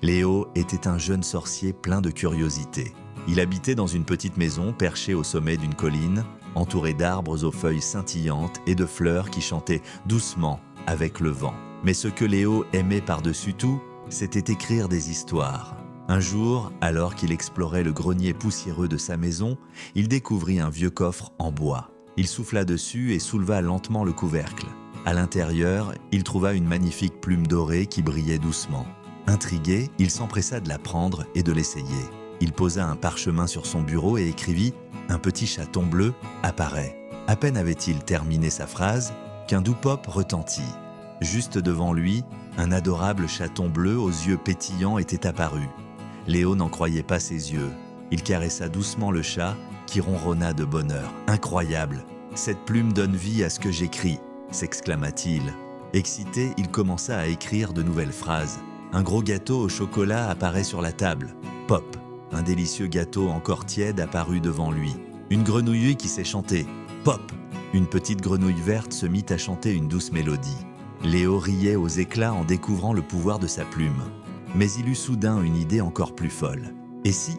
Léo était un jeune sorcier plein de curiosité. Il habitait dans une petite maison perchée au sommet d'une colline, entourée d'arbres aux feuilles scintillantes et de fleurs qui chantaient doucement avec le vent. Mais ce que Léo aimait par-dessus tout, c'était écrire des histoires. Un jour, alors qu'il explorait le grenier poussiéreux de sa maison, il découvrit un vieux coffre en bois. Il souffla dessus et souleva lentement le couvercle. À l'intérieur, il trouva une magnifique plume dorée qui brillait doucement. Intrigué, il s'empressa de la prendre et de l'essayer. Il posa un parchemin sur son bureau et écrivit « Un petit chaton bleu apparaît ». À peine avait-il terminé sa phrase qu'un doux pop retentit. Juste devant lui, un adorable chaton bleu aux yeux pétillants était apparu. Léo n'en croyait pas ses yeux. Il caressa doucement le chat qui ronronna de bonheur. « Incroyable! Cette plume donne vie à ce que j'écris !» s'exclama-t-il. Excité, il commença à écrire de nouvelles phrases. Un gros gâteau au chocolat apparaît sur la table. Pop! Un délicieux gâteau encore tiède apparut devant lui. Une grenouille qui s'est chantée. Pop! Une petite grenouille verte se mit à chanter une douce mélodie. Léo riait aux éclats en découvrant le pouvoir de sa plume. Mais il eut soudain une idée encore plus folle. Et si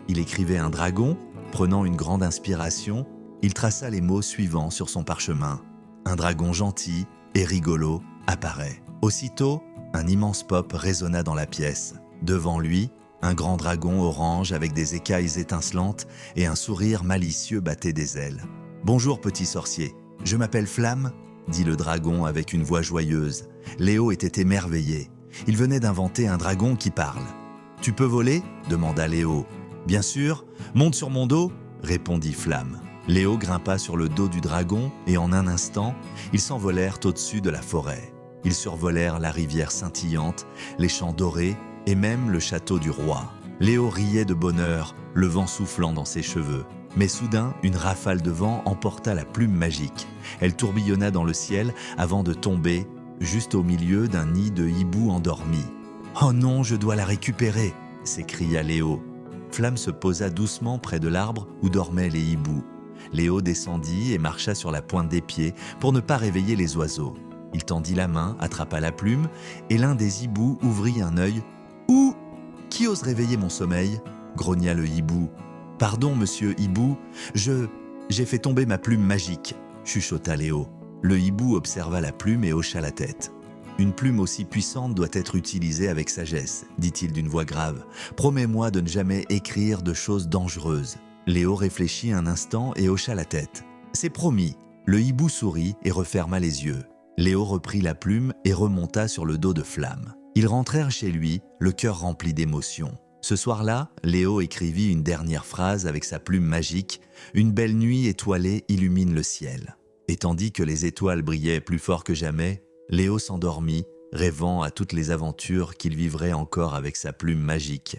il écrivait un dragon? Prenant une grande inspiration, il traça les mots suivants sur son parchemin. Un dragon gentil et rigolo apparaît. Aussitôt, un immense pop résonna dans la pièce. Devant lui, un grand dragon orange avec des écailles étincelantes et un sourire malicieux battait des ailes. « Bonjour petit sorcier, je m'appelle Flamme », dit le dragon avec une voix joyeuse. Léo était émerveillé. Il venait d'inventer un dragon qui parle. « Tu peux voler ?» demanda Léo. « Bien sûr, monte sur mon dos » répondit Flamme. Léo grimpa sur le dos du dragon et en un instant, ils s'envolèrent au-dessus de la forêt. Ils survolèrent la rivière scintillante, les champs dorés et même le château du roi. Léo riait de bonheur, le vent soufflant dans ses cheveux. Mais soudain, une rafale de vent emporta la plume magique. Elle tourbillonna dans le ciel avant de tomber juste au milieu d'un nid de hibou endormi. « Oh non, je dois la récupérer !» s'écria Léo. Flamme se posa doucement près de l'arbre où dormaient les hiboux. Léo descendit et marcha sur la pointe des pieds pour ne pas réveiller les oiseaux. Il tendit la main, attrapa la plume, et l'un des hiboux ouvrit un œil. « Ouh! Qui ose réveiller mon sommeil ?» grogna le hibou. « Pardon, monsieur hibou, j'ai fait tomber ma plume magique », chuchota Léo. Le hibou observa la plume et hocha la tête. « Une plume aussi puissante doit être utilisée avec sagesse, dit-il d'une voix grave. Promets-moi de ne jamais écrire de choses dangereuses. » Léo réfléchit un instant et hocha la tête. « C'est promis !» Le hibou sourit et referma les yeux. Léo reprit la plume et remonta sur le dos de Flamme. Ils rentrèrent chez lui, le cœur rempli d'émotion. Ce soir-là, Léo écrivit une dernière phrase avec sa plume magique. Une belle nuit étoilée illumine le ciel. Et tandis que les étoiles brillaient plus fort que jamais, Léo s'endormit, rêvant à toutes les aventures qu'il vivrait encore avec sa plume magique.